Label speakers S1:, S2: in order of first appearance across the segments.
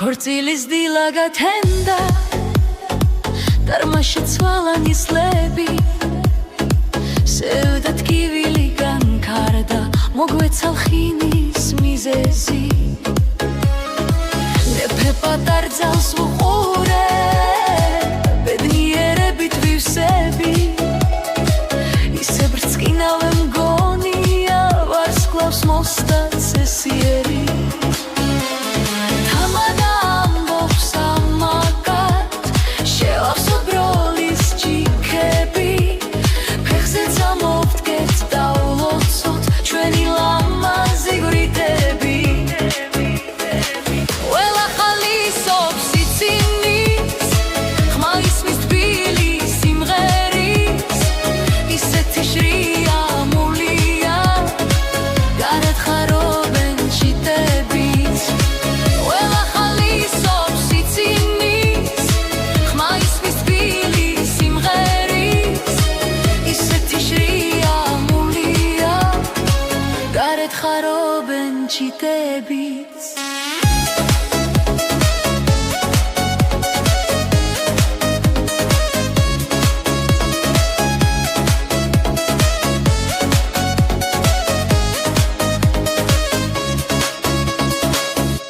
S1: ქორწილის დილა გათენდა დარმაშა ცვალა ნისლები სევდა ტკივილი განქარდა მოგვეცა ლხინის მიზეზი მეფე პატარძალს ვუყურე ბედნიერებით ვივსები ისე ბრწყინავე მგონია ვარსკვლავს მოსდა ცესიერი ხარობენ ჩიტებით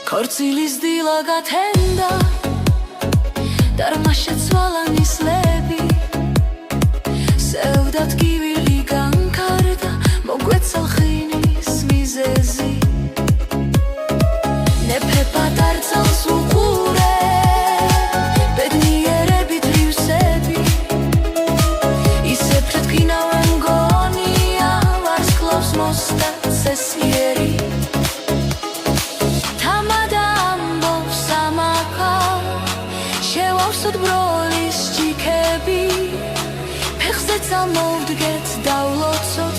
S1: ქორწილის დილა გათენდა დარმაშა ცვალა ნისლები სევდა ტკივილი განქარდა მოგვეცა ლხინის მიზეზი მეფე პატარძალს ვუყურე ბედნიერებით ვივსები ისე ფრთქინავე მგონია ვარსკვლავს მოსდა ცესიერი თამადა ამბობს ამაკა შევავსოთ ბროლის ჭიქები ფეხზე წამოვდგეთ დავლოცოთ